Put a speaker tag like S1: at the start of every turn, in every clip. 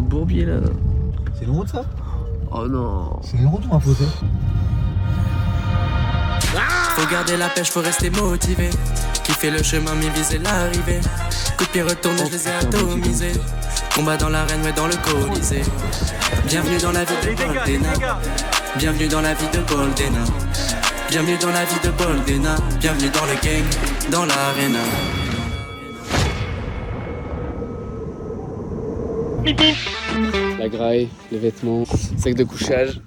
S1: bourbier là.
S2: C'est une route ça?
S1: Oh non.
S2: C'est une route ou un fossé?
S3: Faut garder la pêche, faut rester motivé. Kiffer le chemin, mais viser l'arrivée. Coup de pied retourné, je les ai atomisés. Combat dans l'arène, ouais, dans le Colisée. Bienvenue dans la vie de Boldena. Bienvenue dans la vie de Boldena. Bienvenue dans la vie de Boldena. Bienvenue dans le game, dans l'arena.
S1: La graille, les vêtements, sac de couchage.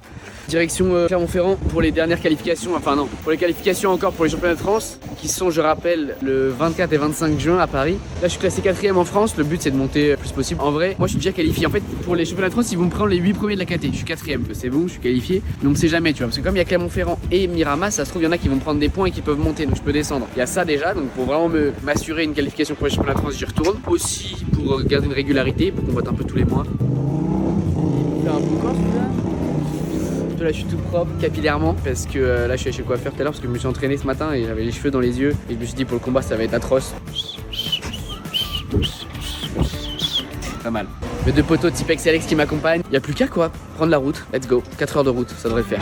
S1: Direction Clermont-Ferrand pour les dernières qualifications, enfin non, pour les qualifications encore pour les championnats de France qui sont, je rappelle, le 24 et 25 juin à Paris. Là je suis classé 4ème en France, le but c'est de monter le plus possible. En vrai, moi je suis déjà qualifié. En fait, pour les championnats de France, ils vont me prendre les 8 premiers de la KT. Je suis 4ème, c'est bon, je suis qualifié. Mais on ne sait jamais, tu vois, parce que comme il y a Clermont-Ferrand et Miramas, ça se trouve, il y en a qui vont prendre des points et qui peuvent monter, donc je peux descendre. Il y a ça déjà, donc pour vraiment m'assurer une qualification pour les championnats de France, j'y retourne. Aussi pour garder une régularité, pour qu'on vote un peu tous les mois. Faire un beau corps celui-là. Là je suis tout propre capillairement parce que là je suis allé chez le coiffeur tout à l'heure parce que je me suis entraîné ce matin et j'avais les cheveux dans les yeux et je me suis dit pour le combat ça va être atroce. Pas mal. Mes deux poteaux type XLX qui m'accompagnent, il n'y a plus qu'à quoi, prendre la route, let's go, 4 heures de route, ça devrait le faire.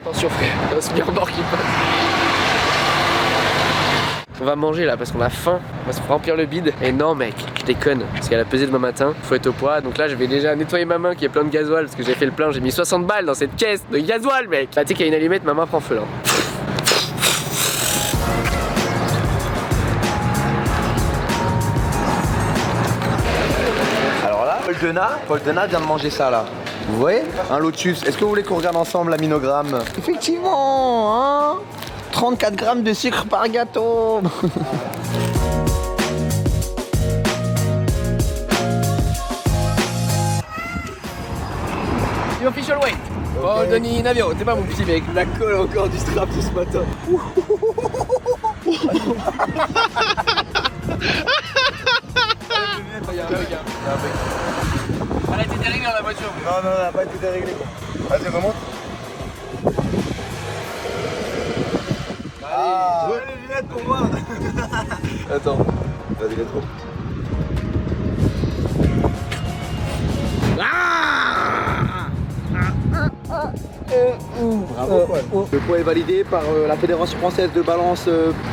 S1: Attention frère, il y a un speedboard qui passe. On va manger là parce qu'on a faim, on va se remplir le bide. Et non mec, je déconne, parce qu'elle a pesé demain matin, faut être au poids. Donc là je vais déjà nettoyer ma main qui est plein de gasoil parce que j'ai fait le plein, j'ai mis 60 balles dans cette caisse de gasoil mec. Là tu sais qu'il y a une allumette, ma main prend feu là.
S2: Alors là, Paul Denat vient de manger ça là. Vous voyez? Un lotus. Est-ce que vous voulez qu'on regarde ensemble l'aminogramme? Effectivement, hein, 34 grammes de sucre par gâteau.
S1: Official weight. Oh Denis Navio, t'es pas mon petit mec.
S2: La colle encore du strap ce matin.
S1: Elle a été déréglée dans la voiture.
S2: Non, elle n'a pas été déréglée. Vas-y, remonte. Ah, ouais, les lunettes pour voir. Attends, vas-y, let's go. Bravo Paul. Le poids est validé par la Fédération française de balance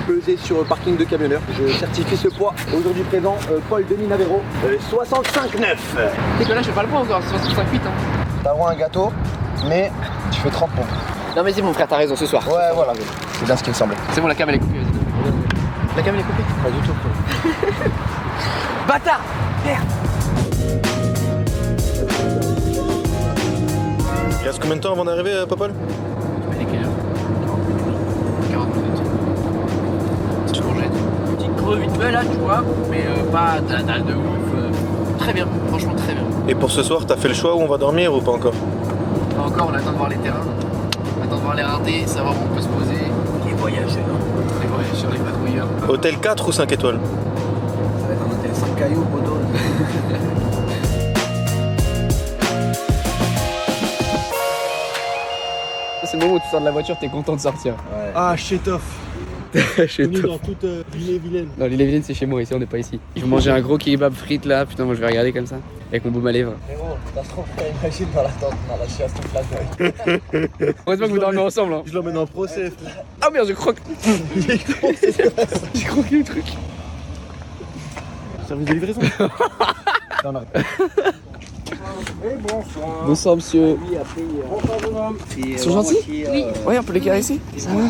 S2: pesée sur le parking de camionneurs. Je certifie ce poids aujourd'hui présent, Paul Denis Navero, 65,9.
S1: C'est que là je fais pas le poids encore, 65,8 hein.
S2: T'as droit à un gâteau, mais tu fais 30 points.
S1: Non mais c'est mon frère, t'as raison ce soir.
S2: Ouais, voilà, c'est bien ce qui me semblait.
S1: C'est bon, la cam elle est coupée, vas-y. La cam elle est coupée?
S2: Pas du tout.
S1: Bâtard! Merde!
S4: Il reste combien de temps avant d'arriver à Popol?
S1: Il est quelle heure? 40 minutes. Petite courgette. Petite creux vite fait là, tu vois, mais pas dalle de ouf. Très bien, franchement très bien.
S4: Et pour ce soir, t'as fait le choix où on va dormir ou pas encore?
S1: Pas encore, on attend de voir les terrains. On attend de voir les ratés, savoir où on peut se poser. Les voyageurs. Les voyageurs, les patrouilleurs.
S4: Hôtel 4 ou 5 étoiles?
S2: Ça va être un hôtel 5 cailloux, poteau.
S1: C'est le moment où tu sors de la voiture, t'es content de sortir.
S2: Ouais.
S5: Ah, Chétoff.
S1: Chez
S5: On est
S1: toi.
S5: dans toute l'île-et-Vilaine.
S1: Non, l'île-et-Vilaine c'est chez moi, ici on n'est pas ici. Je vais manger un gros kebab frites là, putain moi je vais regarder comme ça, avec mon baume à lèvres.
S2: Frérot, ça se trouve, t'as une machine dans la tente, dans la chiasse toute la nuit.
S1: Heureusement que vous dormez ensemble hein.
S5: Je l'emmène en procès, frère.
S1: Ah merde, je croque. J'ai croqué le truc.
S5: Service de livraison.
S2: Non, non.
S1: Bonsoir monsieur.
S2: Bonsoir, jeune homme.
S1: Ils sont gentils?
S6: Oui.
S1: Ouais, on peut les caresser? Ça va?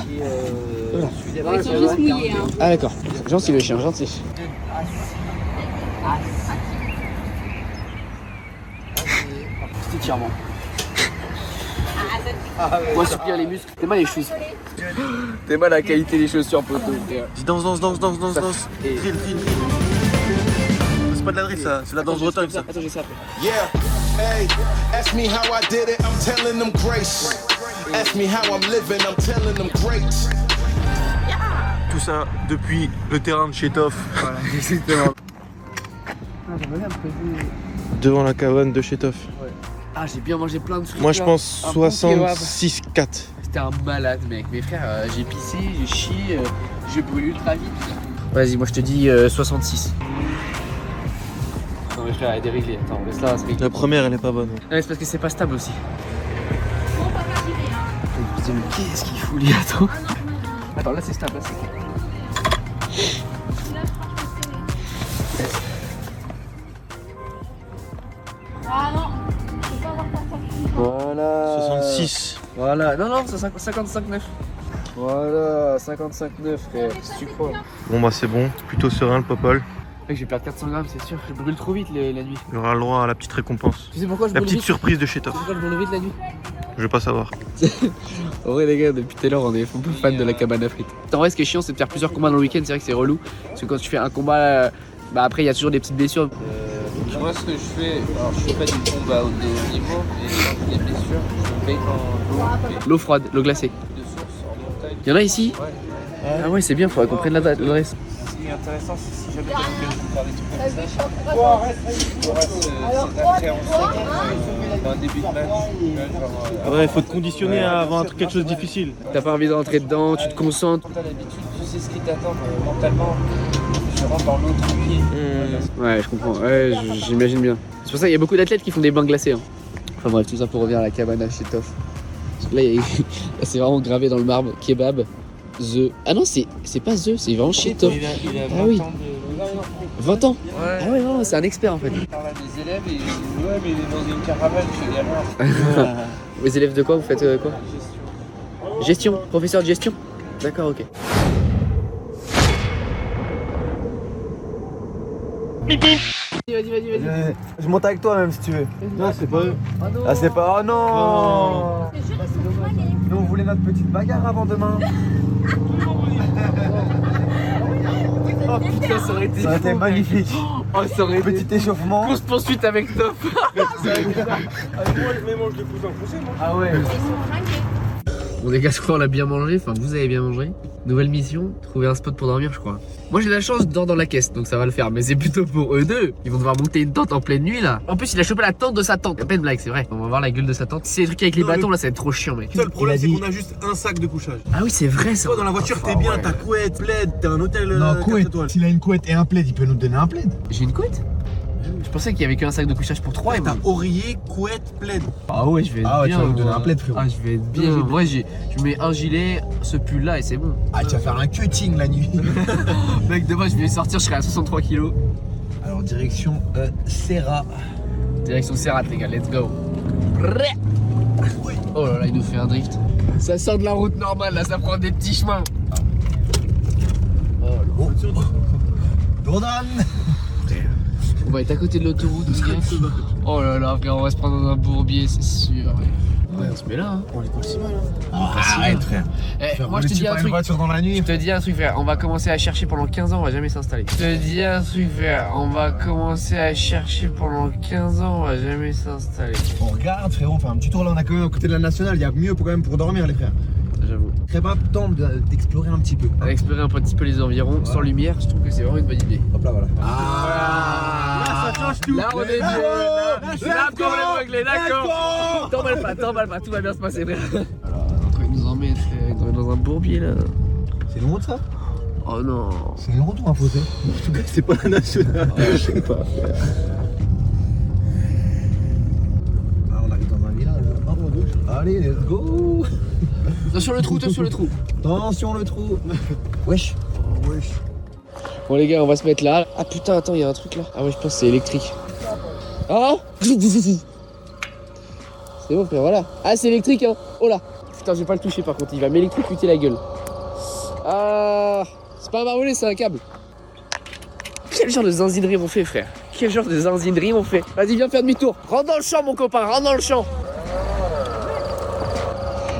S6: Ils sont juste mouillés. Hein.
S1: Ah d'accord, gentil le chien, gentil. Petit étirement. Moi soupir les muscles. T'es mal les choses. T'es mal la qualité des chaussures poteau.
S5: Dis danse.
S1: Et-
S5: Drill. C'est pas de la drill ça, c'est de la danse bretonne ça.
S1: Attends, j'ai ça après.
S7: Yeah, hey, ask me how I did it, I'm telling them grace. Ask me how I'm living, I'm telling them great.
S5: Tout ça depuis le terrain de Chétoff.
S1: Voilà, exactement.
S5: Devant la cabane de Chétoff.
S1: Ah, j'ai bien mangé plein de frites.
S4: Moi je
S1: là.
S4: pense
S1: Un bon kebab.
S4: 66,4.
S1: C'était un malade, mec. Mes frères, j'ai pissé, j'ai chié, j'ai brûlé ultra vite. Vas-y, moi je te dis 66. Non, mais frère, elle est déréglée. Attends, laisse là, se régler.
S4: La première elle est pas bonne.
S1: Ouais, c'est parce que c'est pas stable aussi. Putain, mais qu'est-ce qu'il fout, lui? Attends. Attends, là c'est stable, là c'est stable.
S6: Ah non, je peux pas avoir ta sortie.
S1: Voilà.
S4: 66.
S1: Voilà. Non, non, c'est 55,9. Voilà, 55,9, frère. Qu'est-ce que tu crois?
S4: Bon bah c'est bon, plutôt serein le Popol.
S1: Mec, je vais perdre 400 grammes, c'est sûr. Je brûle trop vite la nuit.
S4: Il aura le droit à la petite récompense.
S1: Tu sais pourquoi je
S4: La
S1: brûle
S4: petite
S1: vite?
S4: surprise de chez
S1: Tu
S4: Toff.
S1: sais pourquoi je brûle vite la nuit?
S4: Je veux pas savoir.
S1: En vrai les gars, depuis tout à l'heure on est un peu fan de la cabane à frites. En vrai ce qui est chiant c'est de faire plusieurs combats dans le week-end, c'est vrai que c'est relou. Parce que quand tu fais un combat, bah après il y a toujours des petites blessures.
S8: Moi, ce que je fais, alors je fais pas du combat au haut niveau, mais quand j'ai des blessures, je me baigne dans l'eau
S1: L'eau froide, l'eau glacée.
S8: de source en montagne.
S1: Y'en a ici?
S8: Ouais.
S1: Ah ouais c'est bien, faudrait qu'on prenne l'adresse.
S8: Ce qui est intéressant, c'est si jamais tu veux faire des trucs comme ça, tu auras cet appréhension d'un début de match. Genre,
S4: Ouais, faut te conditionner avant quelque chose de difficile.
S1: T'as pas envie de rentrer dedans, tu te concentres.
S8: quand t'as l'habitude, tu sais ce qui t'attend mentalement. Je rentre dans l'eau tranquille.
S1: Ouais je comprends, ouais j'imagine bien. C'est pour ça qu'il y a beaucoup d'athlètes qui font des bains glacés. Hein. Enfin bref, tout ça pour revenir à la cabane à chez Toff. Là, là, c'est vraiment gravé dans le marbre, kebab, the... Ah non c'est pas the, c'est vraiment chez Toff.
S8: Il a 20
S1: Ah oui.
S8: ans de...
S1: 20 ans.
S8: Ouais.
S1: Ah ouais non, c'est un expert en fait.
S8: Il parle à des élèves et il dit ouais mais il est dans une caravane, je fais rien.
S1: Les élèves de quoi? Vous faites quoi? Gestion, professeur de gestion? D'accord, ok. Vas-y.
S2: Je monte avec toi même si tu veux.
S4: Non, c'est pas eux.
S2: Ah c'est pas... Oh non. Nous on voulait notre petite bagarre avant demain.
S1: Oh putain, ça aurait été
S2: Ça a été magnifique.
S1: Oh, ça aurait été...
S2: Petit échauffement.
S1: Course poursuite avec Top.
S2: Ah ouais.
S1: Bon les gars, je crois qu'on a bien mangé, enfin vous avez bien mangé. Nouvelle mission, trouver un spot pour dormir je crois. Moi j'ai la chance de dormir dans la caisse donc ça va le faire, mais c'est plutôt pour eux deux. Ils vont devoir monter une tente en pleine nuit là. En plus il a chopé la tente de sa tente, y'a pas de blague c'est vrai. On va voir la gueule de sa tente. C'est les trucs avec les bâtons là ça va être trop chiant mec.
S5: Le seul problème, c'est qu'on a juste un sac de couchage.
S1: Ah oui c'est vrai ça.
S5: Toi, dans la voiture, t'es bien, t'as couette, plaid, t'as un hôtel.
S9: Non,
S5: 4
S9: couette.
S5: étoiles.
S9: S'il a une couette et un plaid, il peut nous donner un plaid.
S1: J'ai une couette? Je pensais qu'il y avait qu'un sac de couchage pour 3 et
S5: T'as
S1: moi.
S5: oreiller, couette, plaid.
S1: Ah ouais je vais être
S9: Ah ouais,
S1: bien.
S9: tu vas nous donner
S1: moi.
S9: un plaid, frérot.
S1: Ah je vais être bien. Moi je mets un gilet, ce pull là et c'est bon.
S9: Ah, tu vas faire un cutting la nuit.
S1: Mec demain je vais sortir, je serai à 63 kilos.
S9: Alors, direction Serra.
S1: Direction Serrat les gars, let's go. Oh là là, il nous fait un drift. Ça sort de la route normale là, ça prend des petits chemins.
S9: Oh, Jordan.
S1: On va être à côté de l'autoroute les gars. Oh là là, frère, on va se prendre dans un bourbier, c'est sûr. Ouais, on se met là, hein. On est pas si mal. Hein.
S9: Arrête, frère.
S1: Eh, moi je te dis un
S9: Une
S1: truc.
S9: voiture dans la
S1: Je
S9: nuit.
S1: te dis un truc frère, on va commencer à chercher pendant 15 ans, on va jamais s'installer. Je te dis un truc frère, on va commencer à chercher pendant 15 ans, on va jamais s'installer.
S9: On regarde, frérot, on fait un petit tour là. On a quand même à côté de la nationale. Il y a mieux quand même pour dormir, les frères.
S1: J'avoue.
S9: Très pas temps d'explorer un petit peu.
S1: On va explorer un petit peu les environs, sans lumière, je trouve que c'est vraiment une bonne idée.
S9: Hop là, voilà.
S1: Là, ça change tout. Là, on est bien. Là, problème réglé, d'accord. T'emballes pas, tout va bien se passer, frère. Alors, quand il nous emmène, frère, il nous emmène dans un bourbier là.
S9: C'est une route ça?
S1: Oh non.
S9: C'est une route ou un fossé?
S5: En tout cas, c'est pas la nationale.
S9: Je sais pas. Ah, on arrive dans un village. Allez, let's go.
S1: Attention le trou, attention le trou.
S9: Attention le trou. Wesh. Oh, wesh.
S1: Bon les gars, on va se mettre là. Ah putain, attends, il y a un truc là. Ah ouais, je pense que c'est électrique. Ah. C'est bon frère, voilà. Ah c'est électrique hein. Oh là. Putain, je vais pas le toucher par contre, il va m'électrocuter la gueule. Ah. C'est pas un barbelé, c'est un câble. Quel genre de zinzinerie on fait frère? Quel genre de zinzinerie on fait? Vas-y, viens faire demi-tour. Rentre dans le champ mon copain, rentre dans le champ.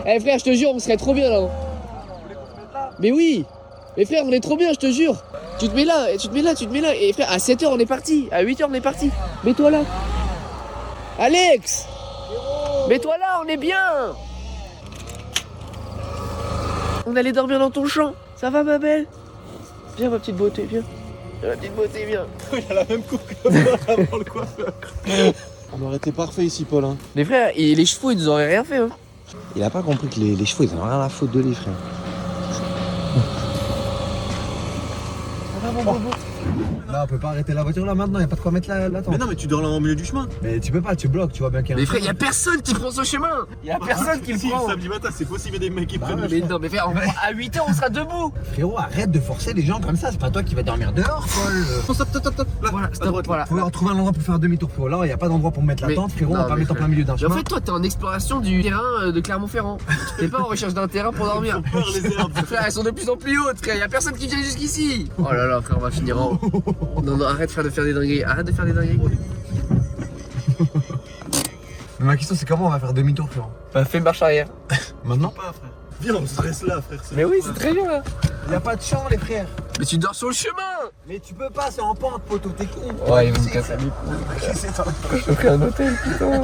S1: Eh frère, je te jure, on serait trop bien là. Mais oui. Mais frère, on est trop bien, je te jure. Tu te mets là, tu te mets là, tu te mets là. Et frère, à 7h on est parti, à 8h on est parti. Mets-toi là. Alex. Mets-toi là, on est bien. On allait dormir dans ton champ. Ça va ma belle? Viens ma petite beauté, viens. Ma petite beauté, viens.
S5: Il a la même coupe que moi avant le coiffeur.
S4: On aurait été parfait ici, Paul. Hein.
S1: Les frères, et les chevaux, ils nous auraient rien fait. Hein.
S2: Il a pas compris que les chevaux, ils ont rien à foutre de lui, frère. Là, on peut pas arrêter la voiture là maintenant, y a pas de quoi mettre la tente.
S4: Mais non, mais tu dors là au milieu du chemin.
S2: Mais tu peux pas, tu bloques, tu vois bien qu'il y a
S1: Mais frère, y a personne qui prend ce chemin. Y a personne qui le
S4: Si,
S1: prend.
S4: samedi matin, c'est possible, il y a des mecs qui prennent le
S1: Mais
S4: chemin.
S1: non, mais frère, à 8h, on sera debout.
S2: Frérot, arrête de forcer les gens comme ça, c'est pas toi qui vas dormir dehors, Paul.
S4: Stop. Là,
S1: Voilà,
S4: à
S1: stop,
S4: droite.
S1: voilà.
S2: Faut retrouver un endroit pour faire un demi-tour, frérot. Là, y a pas d'endroit pour mettre la
S1: Mais-
S2: tente, frérot, on
S1: non,
S2: va pas
S1: mais
S2: mettre en plein
S1: frère.
S2: milieu d'un
S1: Mais en
S2: chemin.
S1: fait, toi, t'es en exploration du terrain de Clermont-Ferrand. T'es pas en recherche d'un terrain pour dormir.
S4: Peur, les herbes.
S1: Frère, elles sont de plus en plus hautes, frère. Y a personne qui vient jusqu'ici. Oh là là, frère, on va finir en haut. Non, arrête de faire des dingueries. Arrête de faire des dingueries.
S2: Mais ma question, c'est comment on va faire demi-tour, frérot?
S1: Bah, fais marche arrière.
S2: Maintenant?
S4: Pas, frère. Viens, on se reste là, frère.
S1: Mais oui, c'est très bien là.
S2: Y a pas de champ, les frères.
S1: Mais tu dors sur le chemin.
S2: Mais tu peux pas, c'est en pente, poteau, t'es con.
S1: Ouais, ils vont me casser les Je fais un hôtel, putain.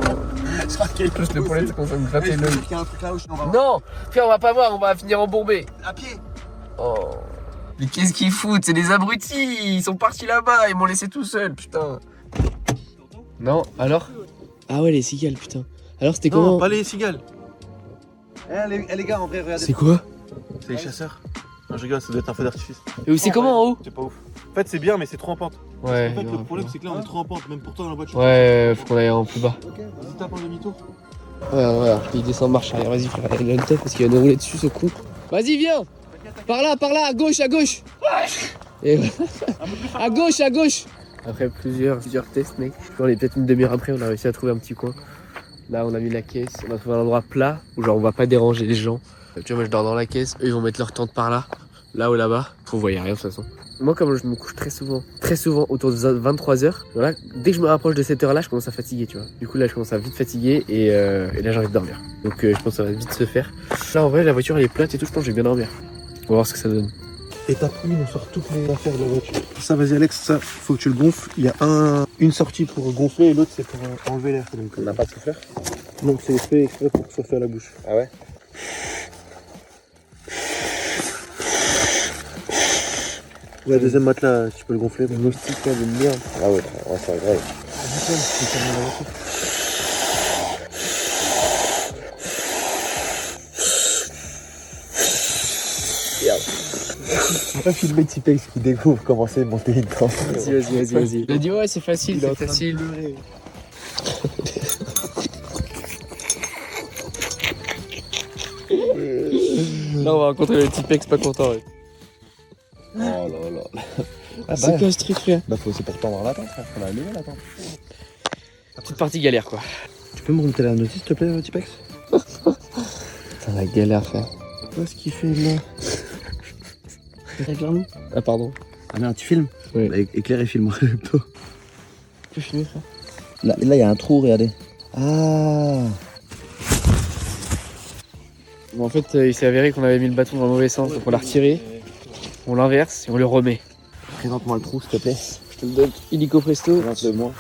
S1: Plus le poulet, c'est qu'on va me gratter l'œil.
S2: Il y a un truc là où je n'en
S1: Non, frère, on va pas voir, on va finir embourbé.
S2: À pied.
S1: Oh. Mais qu'est-ce qu'ils foutent? C'est des abrutis. Ils sont partis là-bas, ils m'ont laissé tout seul, putain. Non, alors? Ah ouais, les cigales, putain. Alors c'était
S4: Non,
S1: comment?
S4: pas les cigales.
S2: Les gars, en vrai, regardez.
S1: C'est quoi?
S4: C'est les chasseurs. Non, je rigole, ça doit être un feu d'artifice.
S1: Et c'est comment en haut?
S4: C'est pas ouf. En fait, c'est bien, mais c'est trop en pente.
S1: Ouais.
S4: En fait, le problème, c'est que là, on est trop en pente, même pour toi dans la voiture.
S1: Ouais, faut qu'on aille en plus bas.
S4: Vas-y, tape en demi-tour.
S1: Ouais, il descend marche arrière, vas-y frère, il a une tête parce qu'il va nous rouler dessus ce con. Vas-y, viens! Par là, à gauche, à gauche! Et... à gauche! Après plusieurs tests, mec, on est peut-être une demi-heure après, on a réussi à trouver un petit coin. Là, on a mis la caisse, on a trouvé un endroit plat où genre on va pas déranger les gens. Tu vois, moi je dors dans la caisse, eux ils vont mettre leur tente par là, là ou là-bas. Vous voyez rien de toute façon. Moi, comme je me couche très souvent autour de 23h, voilà, dès que je me rapproche de cette heure-là, je commence à fatiguer, tu vois. Du coup, là, je commence à vite fatiguer et là, j'ai envie de dormir. Donc, je pense que ça va vite se faire. Là, en vrai, la voiture elle est plate et tout, je pense que je vais bien dormir. On va voir ce que ça donne.
S4: Étape 1, on sort toutes les affaires de la voiture. Ça, vas-y, Alex, ça, faut que tu le gonfles. Il y a une sortie pour gonfler et l'autre, c'est pour enlever l'air. Donc,
S2: On n'a pas de souffleur?
S4: donc c'est fait exprès pour que ça soit fait à la bouche.
S2: Ah ouais?
S4: Ouais, deuxième matelas, tu peux le gonfler.
S2: Le moustique là de merde. Ah ouais, c'est grave. On va pas filmer Tipex qui découvre comment c'est monter une tente.
S1: Vas-y. Il a dit ouais, c'est facile, c'est facile. Là, on va rencontrer le Tipex pas content. Ouais.
S2: Oh là là. Ah
S1: C'est quoi ce truc, frère?
S2: Bah faut c'est pour tendre la tente, frère. Faut la lever la tente.
S1: Petite partie galère, quoi.
S2: Tu peux me remonter la notice s'il te plaît, Tipex?
S1: Putain, la galère, frère.
S2: Qu'est-ce qu'il fait là? Éclaire-nous.
S1: Ah, pardon.
S2: Ah merde, tu filmes?
S1: Oui.
S2: Bah, éclaire et filme-moi.
S1: Tu peux filmer, frère?
S2: Là, il y a un trou, regardez. Ah.
S1: Bon, en fait, il s'est avéré qu'on avait mis le bâton dans le mauvais sens, donc on l'a retiré, on l'inverse et on le remet.
S2: Présente-moi le trou, s'il te plaît.
S1: Je te le donne illico presto.
S2: Présente-le-moi.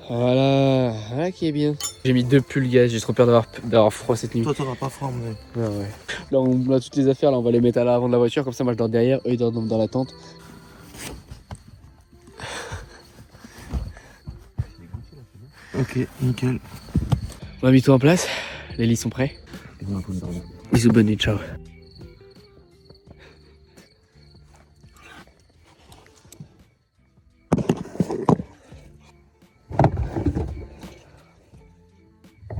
S1: Voilà qui est bien. J'ai mis 2 pulls, gaz, j'ai trop peur d'avoir froid cette nuit.
S4: Toi, t'auras pas froid, mais.
S1: Ouais. Là, on a toutes les affaires, là, on va les mettre à l'avant de la voiture, comme ça, moi je dors derrière, eux ils dorment dans la tente.
S4: Ok, nickel.
S1: On a mis tout en place, les lits sont prêts. Bisous, bonne nuit, ciao.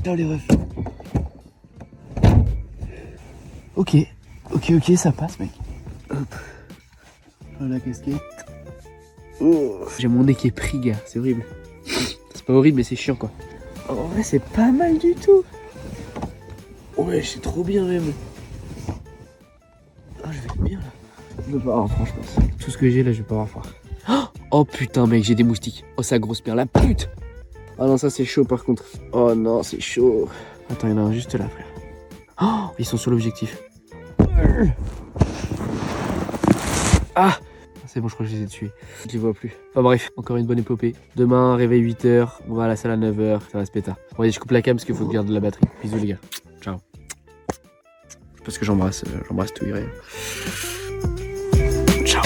S2: Ciao les refs.
S1: Ok, ça passe, mec. Hop. La casquette. Oh. J'ai mon nez qui est pris, gars, c'est horrible. C'est pas horrible, mais c'est chiant, quoi. En vrai, c'est pas mal du tout. Ouais, c'est trop bien, même. Ah, je vais être bien, là. Je vais pas avoir froid, je pense. Tout ce que j'ai, là, je vais pas avoir froid. Oh, putain, mec, j'ai des moustiques. Oh, ça grosse bien, la pute. Ah non, ça, c'est chaud, par contre. Oh, non, c'est chaud. Attends, il y en a un juste là, frère. Oh, ils sont sur l'objectif. Ah, c'est bon, je crois que je les ai tués. Je les vois plus. Enfin bref, encore une bonne épopée. Demain, réveil 8h, on va à la salle à 9h, ça va se péter. Bon, allez, je coupe la cam parce qu'il faut que je garde de la batterie. Bisous les gars. Ciao. Je sais pas ce que j'embrasse tout, Irène. Ciao.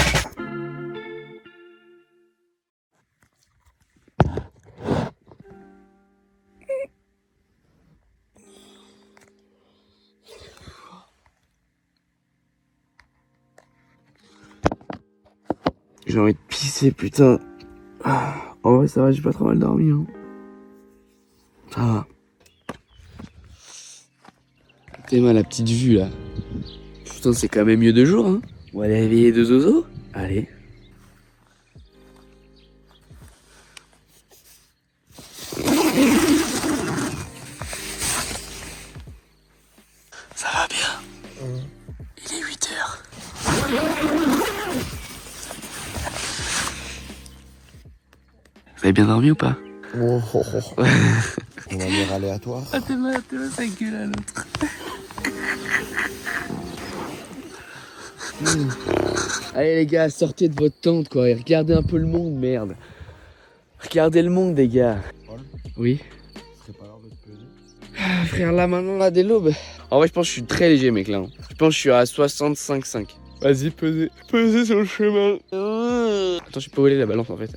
S1: J'ai envie de pisser, putain. En vrai, ça va, j'ai pas trop mal dormi. Hein. Ça va. T'es mal la petite vue là. Putain, c'est quand même mieux de jour. Hein. On va aller réveiller de Zozo. Allez. Ça va bien. Il est 8h. Vous avez bien dormi ou pas?
S2: On va dire aléatoire.
S1: Ah t'es mal, ça gueule à l'autre. Allez les gars, sortez de votre tente quoi et regardez un peu le monde, merde. Regardez le monde les gars. Oui. Ah, frère là maintenant là dès l'aube. En vrai je pense que je suis très léger mec là. Je pense que je suis à 65,5. Vas-y pesez. Pesez sur le chemin. Attends je peux voler la balance en fait.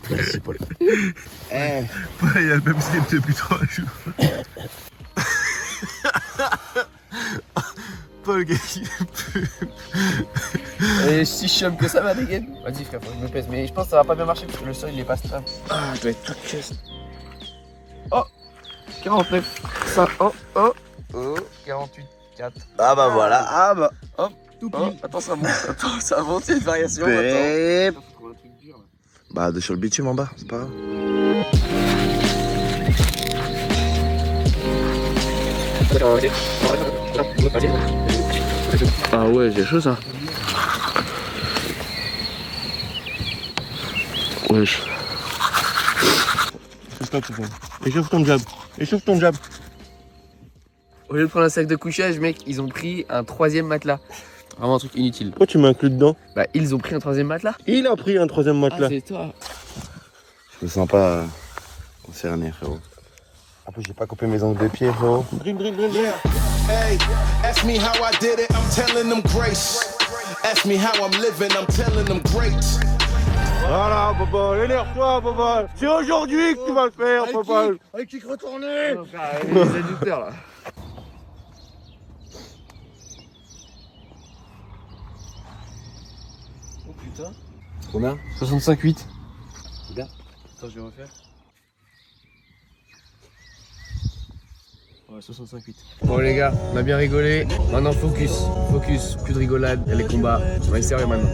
S2: Merci Paul.
S5: Il y a le même slip depuis 3 jours. Paul, qu'est-ce qu'il
S1: Et si je chum que ça va dégaine. Vas-y frère, faut que je me pèse. Mais je pense que ça va pas bien marcher parce que le sol il est pas stable. Ah, je dois être toute chest. Oh 49, 5, oh, 48, 4.
S2: Ah bah voilà, ah bah.
S1: Hop, tout pile. Attends, ça monte, il y a une variation.
S2: Bép.
S1: Attends. Faut trouver un truc dur là.
S2: Bah de sur le bitume en bas, c'est pas grave.
S1: Ah ouais, j'ai chaud ça. Wesh.
S5: Stop, c'est bon. Échauffe ton jab. Échauffe ton jab.
S1: Au lieu de prendre un sac de couchage, mec, ils ont pris un 3e matelas. Vraiment un truc inutile.
S5: Pourquoi tu m'inclus dedans?
S1: Bah, ils ont pris un 3e matelas.
S5: Il a pris un 3e matelas.
S1: Ah, c'est toi.
S2: Je me sens pas concerné frérot. En plus j'ai pas coupé mes ongles de pied frérot.
S5: Dribble.
S7: Hey, ask me how I did it, I'm telling them grace. Ask me how I'm living, I'm telling them great.
S5: Voilà, papa, énerve-toi, papa. C'est aujourd'hui que tu vas le faire, papa.
S2: Avec qui retourner?
S1: Les adducteurs là. Oh putain.
S2: Combien?
S1: 65,8. C'est bien. Attends, je vais refaire. Ouais, 65,8. Bon les gars, on a bien rigolé. Maintenant focus, plus de rigolade, il y a les combats. On va être sérieux maintenant.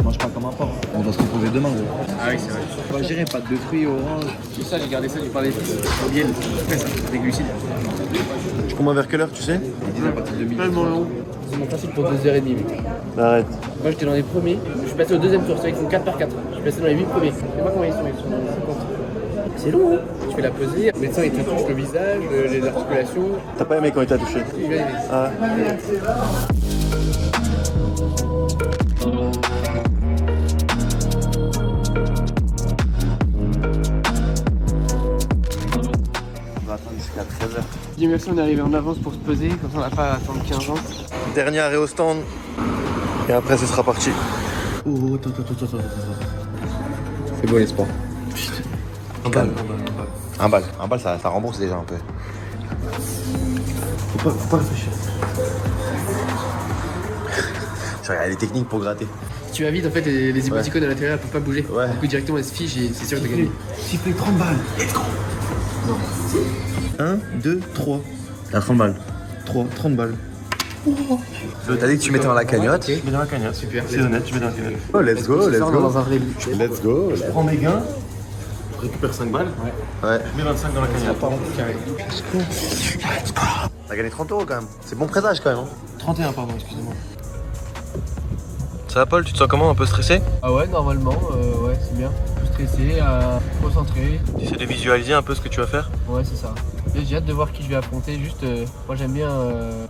S2: Mange pas comme un porc. On va se reposer demain gros.
S1: Ah oui c'est vrai.
S2: On va gérer pâte de fruits, orange.
S1: C'est ça, j'ai gardé ça, j'ai parlé au miel. Après ça, des glucides.
S5: Tu commandes vers quelle heure, tu sais?
S2: Ils disent à partir de 1000.
S1: Tellement long. C'est mon facile pour 2h30 mec.
S5: Arrête.
S1: Moi j'étais dans les premiers, je suis passé au 2e tour, c'est vrai qu'ils font 4 par 4. Je suis passé dans les 8 premiers. Je sais pas combien ils sont 50. C'est long hein. Tu fais la pesée, le médecin il te touche le visage, les articulations.
S5: T'as pas aimé quand il t'a touché?
S1: Il va aimer.
S5: Ah.
S2: On va attendre jusqu'à 13h.
S1: Dis merci, on est arrivé en avance pour se peser, comme ça on n'a pas à attendre 15 ans.
S5: Dernier arrêt au stand. Et après, ce sera parti.
S2: Oh, attends.
S1: C'est beau l'espoir.
S2: Un balle, ça rembourse déjà un peu.
S5: Faut pas réfléchir.
S2: Je regarde les techniques pour gratter.
S1: Si tu vas vite en fait, les émoticônes à l'intérieur elles peuvent pas bouger.
S2: Ouais.
S1: Du coup directement elles se fichent et c'est sûr que t'as gagné.
S5: Sifflet 30 balles. Let's go. Non. 1, 2, 3.
S2: T'as 30 balles.
S5: 3, 30 balles.
S2: T'as dit que tu mettais dans la cagnotte.
S5: Je mets dans la cagnotte.
S1: Super.
S5: C'est honnête, je mets dans la cagnotte.
S2: Oh, let's go.
S1: Dans un vrai but.
S2: Let's go.
S5: Je prends mes gains. Je récupère 5 balles.
S2: Ouais.
S5: Je mets 25 dans la cagnotte.
S1: Carré.
S2: T'as gagné 30 € quand même. C'est bon présage quand même. Hein.
S5: 31, pardon, excusez-moi. Ça va, Paul, tu te sens comment? Un peu stressé?
S1: Ah ouais, normalement, ouais, c'est bien. Plus stressé, concentré.
S5: Tu essaies de visualiser un peu ce que tu vas faire?
S1: Ouais, c'est ça. J'ai hâte de voir qui je vais affronter. Juste, moi j'aime bien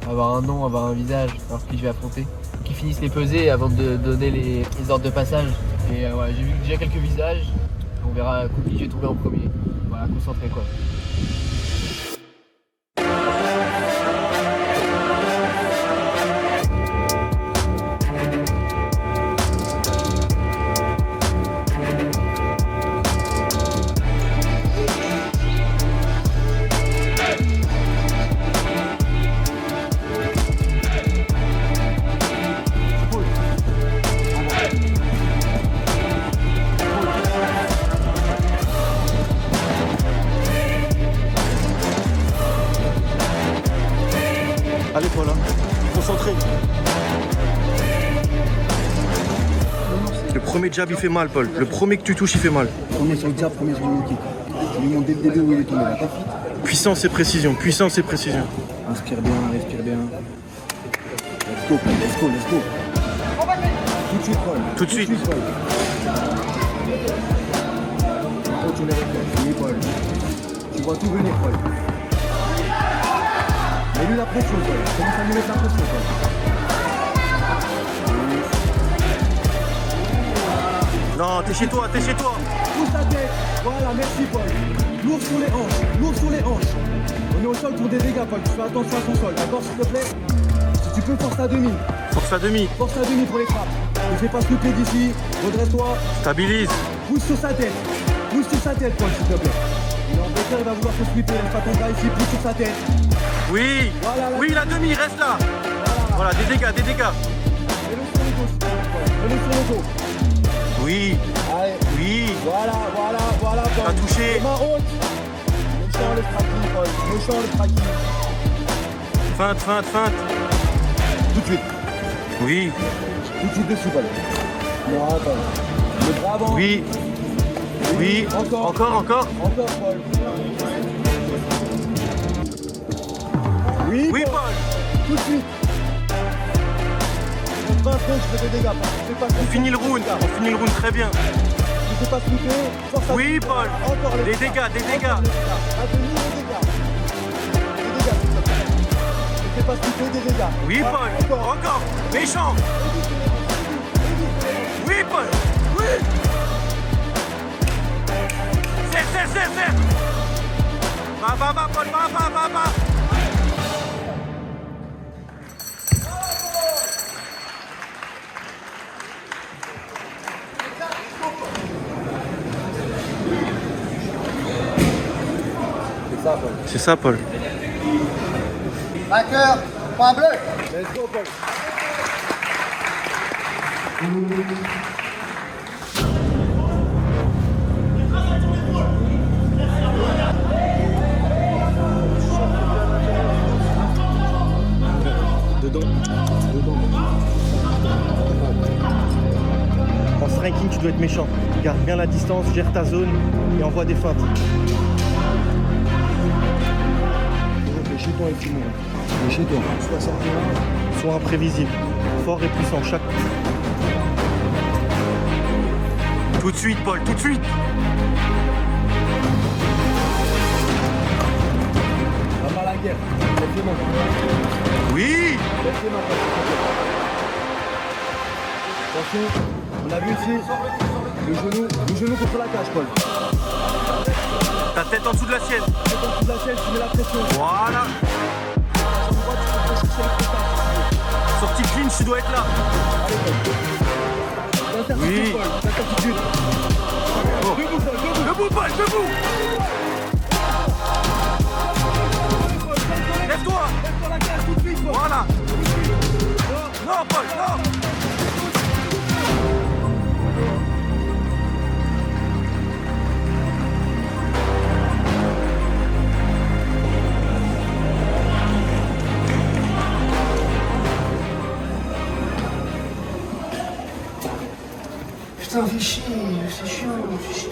S1: avoir un nom, avoir un visage, savoir qui je vais affronter. Qu'ils finissent les pesées avant de donner les ordres de passage. Et voilà, j'ai vu déjà quelques visages. On verra qui je vais trouver en premier. Voilà, concentré quoi.
S4: Allez, Paul, hein. Concentré. Le premier jab, il fait mal, Paul. Le premier que tu touches, il fait mal.
S9: Premier sur le jab, premier sur le kick. Je lui montre dès le début où il est tombé.
S4: Puissance et précision, puissance et précision.
S9: Inspire bien, respire bien. Let's go, Paul, let's go, let's go. Tout de suite, Paul.
S4: Tout de suite.
S9: Paul. Oh, tu les réflexes. Oui, Paul. Tu vois tout venir, Paul. Mets-lui la pression, Paul. Commence à lui mettre la pression, Paul.
S4: Non, t'es chez toi, t'es chez toi.
S9: Pousse ta tête. Voilà, merci, Paul. Lourd sur les hanches, lourd sur les hanches. On est au sol pour des dégâts, Paul. Tu fais attention à ton sol, d'accord, s'il te plaît? Si tu peux, force à demi.
S4: Force à demi.
S9: Force à demi pour les frappes. Ne fais pas se couper d'ici. Redresse-toi.
S4: Stabilise.
S9: Pousse sur sa tête. Pousse sur sa tête, Paul, s'il te plaît. Il est en Angleterre, il va vouloir se sweeper. Laisse pas ton gars ici. Pousse sur sa tête.
S4: Oui.
S9: Voilà,
S4: oui, la demi, reste là. Voilà, des dégâts, des dégâts.
S9: Mets-le sur le dos, s'il te plaît, Paul. Mets-le sur le dos.
S4: Oui.
S9: Allez.
S4: Oui.
S9: Voilà, Paul.
S4: T'as touché.
S9: Main haute. Méchant le tracking, Paul. Méchant le tracking.
S4: Feinte, feinte, feinte.
S9: Tout de suite.
S4: Oui.
S9: Tout de suite dessus, Paul. Non, Paul. Le bras avant.
S4: Oui. Oui.
S9: Encore.
S4: Encore, encore.
S9: Encore, Paul. Oui,
S4: Oui,
S9: Paul.
S4: Paul.
S9: Tout de suite. 20 secondes, je fais des dégâts, Paul.
S4: On finit le round. On finit le round très bien.
S9: Je sais pas sweeper. Force à
S4: Oui,
S9: sweeper.
S4: Paul.
S9: Encore les
S4: Des dégâts, des dégâts.
S9: Encore les dégâts. À demi, des dégâts. Des dégâts, s'il te plaît. Je sais pas sweeper, des dégâts.
S4: Oui,
S9: Ah,
S4: Paul. Encore. Méchant. Oui, Paul. Oui. Serre. Va, Paul, va. C'est ça, Paul.
S9: Vainqueur, point bleu. Let's go, Paul.
S4: Dedans. En striking, tu dois être méchant. Garde bien la distance, gère ta zone et envoie des feintes.
S9: Chez toi et Simon. Chez toi. 61.
S4: Sois imprévisible, fort et puissant chaque coup. Tout de suite, Paul, tout de suite.
S9: Va pas la guerre. Lève les mains.
S4: Oui.
S9: Lève les mains, attention, on a vu ici le genou contre la cage, Paul.
S4: Ta tête en dessous de la sienne.
S9: Tête en dessous de la sienne, tu mets la pression.
S4: Voilà. Sortie clinch, tu dois être là. Oui.
S9: Paul, l'incertitude.
S4: Oh. Debout, Paul, debout. Lève-toi.
S9: Lève-toi la cage tout de suite, Paul.
S4: Voilà. Non, Paul, non.
S9: Putain, fais chier, c'est chiant, fais chier.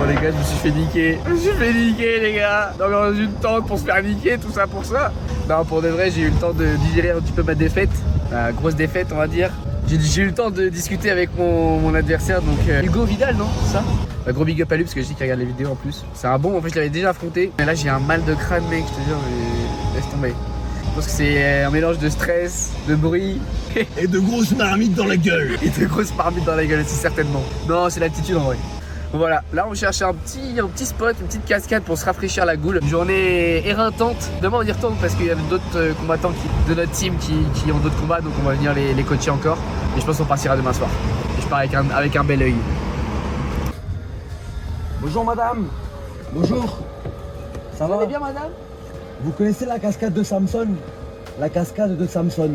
S1: Les gars, je me suis fait niquer les gars. Dans une tente pour se faire niquer, tout ça pour ça. Non, pour de vrai, j'ai eu le temps de digérer un petit peu ma défaite. Grosse défaite, on va dire. J'ai eu le temps de discuter avec mon adversaire, donc Hugo Vidal, non? C'est ça? Gros big up à lui parce que je dis qu'il regarde les vidéos en plus. C'est un bon, en fait je l'avais déjà affronté. Mais là j'ai un mal de crâne, mec, je te jure, mais laisse tomber. Je pense que c'est un mélange de stress, de bruit
S9: Et de grosses marmites dans la gueule.
S1: et de grosses marmites dans la gueule aussi certainement. Non, c'est l'attitude en vrai. Bon voilà, là on cherche un petit spot, une petite cascade pour se rafraîchir la goule. Une journée éreintante. Demain on y retourne parce qu'il y a d'autres combattants de notre team qui ont d'autres combats, donc on va venir les coacher encore. Et je pense qu'on partira demain soir. Et je pars avec un bel oeil.
S9: Bonjour madame. Bonjour. Ça va?
S1: bien madame?
S9: Vous connaissez la cascade de Samson? La cascade de Samson.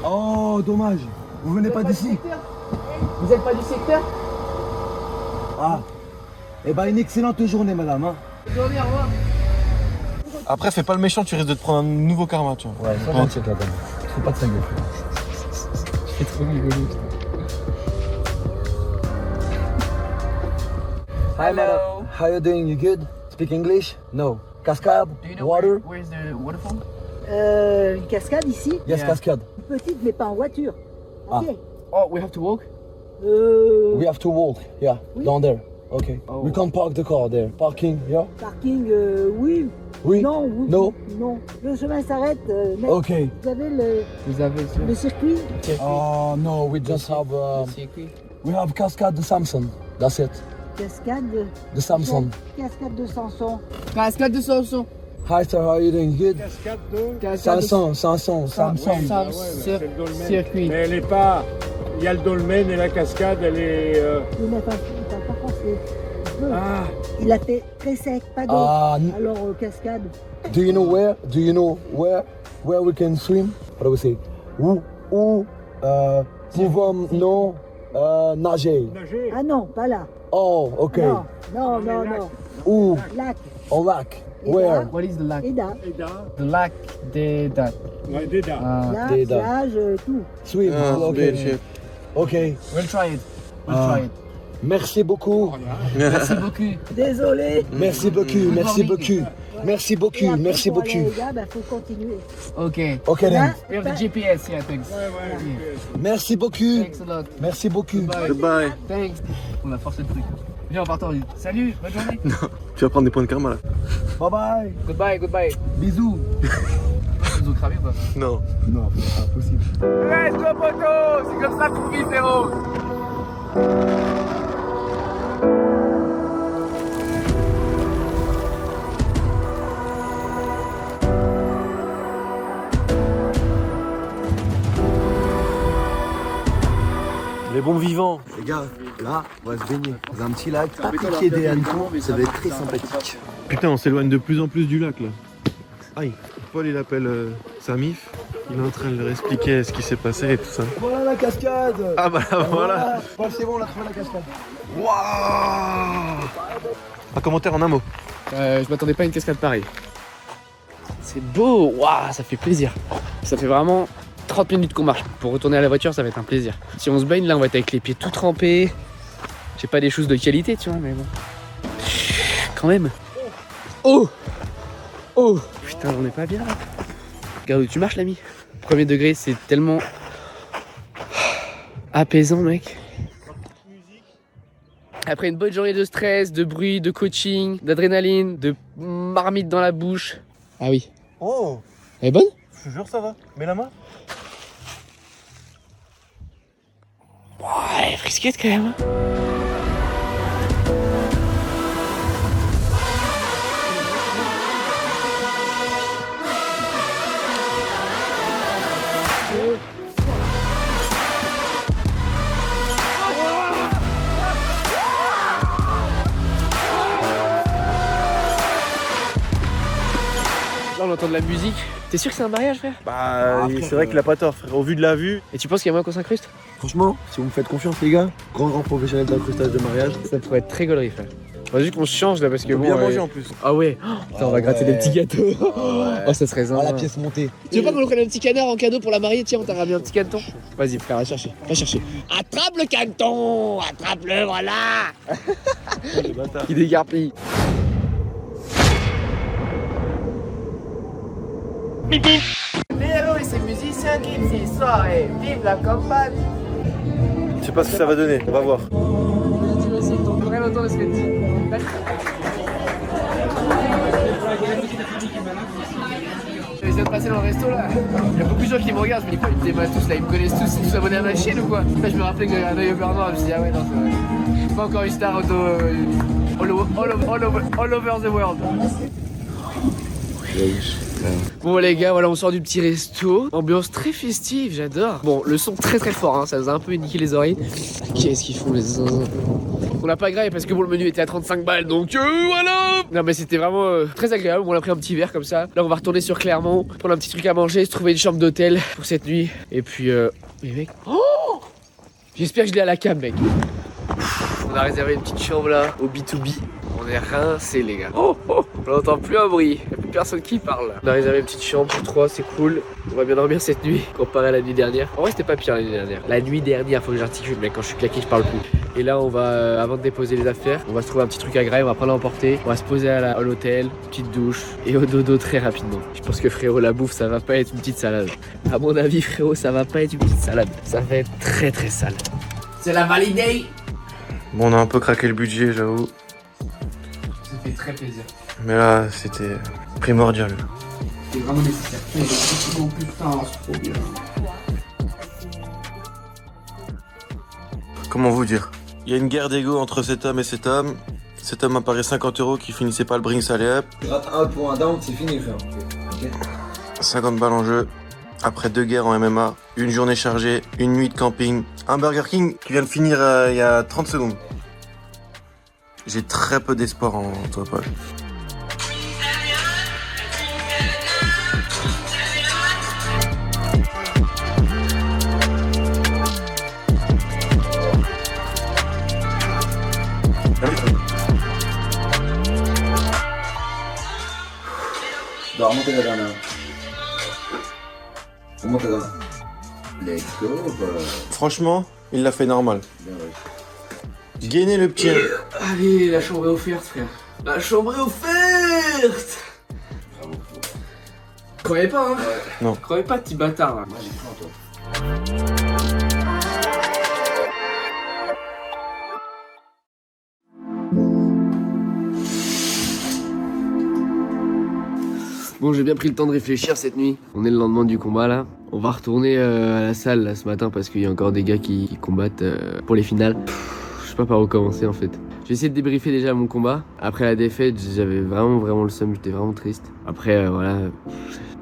S9: Oh, dommage. Vous venez pas d'ici?
S1: Vous êtes pas du secteur?
S9: Ah. Eh ben, une excellente journée, madame. Hein.
S1: Bonne journée, au revoir.
S4: Après, fais pas le méchant, tu risques de te prendre un nouveau karma, tu vois.
S9: Ouais, sois gentil avec la dame. Faut pas de sa gueule.
S1: C'est trop rigolo.
S9: Hi, madam. How you doing? You good? Speak English? No. Cascade? Water?
S1: Where's the waterfall?
S6: Une cascade ici,
S9: Yes,
S1: Yeah.
S9: cascade.
S6: petite mais pas en voiture.
S9: Ah.
S6: Ok.
S1: Oh, we have to walk?
S9: We have to walk. Yeah,
S6: Oui.
S9: down there. Okay.
S1: Oh.
S9: We can't park the car there. Parking, yeah?
S6: Parking, oui.
S9: Oui?
S6: Non, oui.
S9: No?
S6: Non. Le chemin s'arrête. Mais
S9: Okay.
S6: vous avez
S1: Vous avez
S6: le circuit.
S9: No, we just have,
S1: circuit.
S9: we have cascade de Samson. That's it.
S6: Cascade.
S9: De Samson.
S6: Cascade de Samson.
S1: Cascade de Samson.
S9: Hi, sir, how are you doing? Good?
S5: Cascade de...
S1: Cascade de
S9: Samson.
S5: c'est le dolmen.
S1: circuit.
S5: Mais elle est pas... Il y a le dolmen et la cascade, elle est...
S6: Il n'a pas français.
S5: Ah,
S6: Il a fait très sec, pas d'eau. Alors cascade.
S9: Do you know where? Where we can swim? What do we say? Où pouvons nous nager?
S5: nager.
S6: Ah non, pas là.
S9: Oh, ok.
S6: Non.
S9: Où?
S6: Lac.
S9: Au lac.
S6: Et
S9: Where?
S6: là,
S1: What is the lac?
S6: Eda.
S5: Eda.
S1: The lac d'Eda.
S5: Ouais, Deda.
S6: Là,
S9: Deda.
S6: plage, tout.
S9: Swim. Ok. Ok.
S1: We'll try it.
S9: Merci beaucoup.
S1: Merci beaucoup.
S6: Désolé.
S9: Merci beaucoup. Merci beaucoup. Merci
S6: Et
S9: beaucoup.
S6: après,
S9: Merci
S6: pour aller
S9: beaucoup.
S6: au gars, bah, faut continuer.
S1: Okay.
S9: Ok,
S6: Là,
S9: then.
S1: We have the GPS, yeah, thanks.
S9: Merci beaucoup.
S1: Thanks a lot.
S9: Merci beaucoup.
S4: Goodbye.
S1: Thanks. On a forcé le truc. Viens, on part en rue. Salut, bonne journée.
S4: Tu vas prendre des points de karma là.
S9: Bye bye.
S1: Goodbye.
S9: Bisous.
S1: Vous ont cramé ou pas?
S4: Non.
S9: Non, impossible.
S1: Let's go, poteau. C'est comme ça qu'on vit, frérot.
S4: Les bons vivants.
S2: Les gars, là, on va se baigner dans un petit lac, pas piqué des hannetons, ça va être très sympathique.
S4: Putain, on s'éloigne de plus en plus du lac là. Aïe. Paul il appelle Samif. Il est en train de leur expliquer ce qui s'est passé et tout ça.
S9: Voilà la cascade.
S4: Ah bah voilà.
S9: Paul, c'est bon, on a trouvé la cascade.
S4: Waouh. Un commentaire en un mot.
S1: Je m'attendais pas à une cascade pareille. C'est beau, waouh, ça fait plaisir. Ça fait vraiment 30 minutes qu'on marche. Pour retourner à la voiture, ça va être un plaisir. Si on se baigne là, on va être avec les pieds tout trempés. J'ai pas des choses de qualité, tu vois, mais bon. Quand même. Oh. Putain, on est pas bien là. Regarde où tu marches, l'ami. Premier degré, c'est tellement apaisant, mec. Après une bonne journée de stress, de bruit, de coaching, d'adrénaline, de marmite dans la bouche. Ah oui.
S4: Oh.
S1: Elle est bonne?
S4: Je te jure ça va. Mets la main.
S1: Ouais, frisquette quand même. Là on entend de la musique. T'es sûr que c'est un mariage, frère?
S4: Bah c'est vrai qu'il a pas tort frère. Au vu de la vue.
S1: Et tu penses qu'il y a moyen qu'on s'incruste?
S2: Franchement, si vous me faites confiance les gars, grand professionnel d'incrustage de mariage.
S1: Ça pourrait être très gaulerie, frère. Faudrait juste qu'on se change là parce que
S4: Il faut
S1: bon.
S4: bien manger en plus.
S1: Ah ouais. Putain, on va gratter des petits gâteaux. Oh, ça serait
S2: Ah, la
S1: sympa.
S2: pièce montée.
S1: Tu veux pas qu'on lui prenne un petit canard en cadeau pour la mariée? Tiens, on t'a ramené un petit caneton. Vas-y, frère, va chercher. Va chercher. Attrape le caneton. Attrape-le, voilà. Il dégarpille. Les héros et ces musiciens qui ces soirées. Vive la campagne.
S4: Je sais pas ce que ça va donner. On va voir.
S1: Très longtemps de ce que tu viens de passer dans le resto là. Il y a beaucoup de gens qui me regardent, je me dis quoi, ils me débattent tous là, ils me connaissent tous, ils sont tous abonnés à ma chaîne ou quoi. Là je me rappelais que j'avais un œil au beurre noir, je me suis dit ah ouais non c'est vrai. Je suis pas encore une star auto all over the world. Bon les gars, voilà on sort du petit resto. Ambiance très festive, j'adore. Bon le son très très fort, hein, ça nous a un peu niqué les oreilles. Qu'est-ce qu'ils font les zinzins? On l'a pas grave parce que bon le menu était à 35 balles donc voilà. Non mais c'était vraiment très agréable, on a pris un petit verre comme ça. Là on va retourner sur Clermont, prendre un petit truc à manger, se trouver une chambre d'hôtel pour cette nuit. Et puis mais mec, oh j'espère que je l'ai à la cam mec. On a réservé une petite chambre là au B2B. On est rincés les gars. Oh, oh, on n'entend plus un bruit. Il n'y a plus personne qui parle. On a réservé une petite chambre pour 3, c'est cool. On va bien dormir cette nuit comparé à la nuit dernière. En vrai c'était pas pire la nuit dernière. La nuit dernière, faut que j'articule mec, quand je suis claqué je parle plus. Et là on va, avant de déposer les affaires, on va se trouver un petit truc à Graille, on va prendre à emporter. On va se poser à l'hôtel, petite douche et au dodo très rapidement. Je pense que frérot la bouffe ça va pas être une petite salade. À mon avis frérot ça va pas être une petite salade. Ça va être très très sale. C'est la validée.
S4: Bon, on a un peu craqué le budget, j'avoue.
S1: Ça fait très plaisir.
S4: Mais là, c'était primordial.
S1: C'est vraiment nécessaire. Oh putain, c'est trop bien.
S4: Comment vous dire? Il y a une guerre d'ego entre cet homme et cet homme. Cet homme a parié 50 € qui finissait pas le brinks allez hop.
S2: Rate un pour un down, c'est fini frère. Okay.
S4: 50 balles en jeu. Après 2 guerres en MMA, une journée chargée, une nuit de camping, un Burger King qui vient de finir il y a 30 secondes. J'ai très peu d'espoir en toi, Paul.
S2: Bah, remontez la dernière. Remontez la dernière. Let's go, bah.
S4: Franchement, il l'a fait normal.
S2: Bien réussi.
S4: Gainer le petit.
S1: Allez, la chambre est offerte, frère. La chambre est offerte.
S2: Bravo.
S1: Croyez pas, hein?
S4: Ouais. Non.
S1: Croyez pas, petit bâtard, là.
S2: Moi, j'ai cru en toi.
S1: Bon, j'ai bien pris le temps de réfléchir cette nuit. On est le lendemain du combat là. On va retourner à la salle là, ce matin parce qu'il y a encore des gars qui combattent pour les finales. Je sais pas par où commencer en fait. J'ai essayé de débriefer déjà mon combat. Après la défaite, j'avais vraiment le seum, j'étais vraiment triste. Après voilà,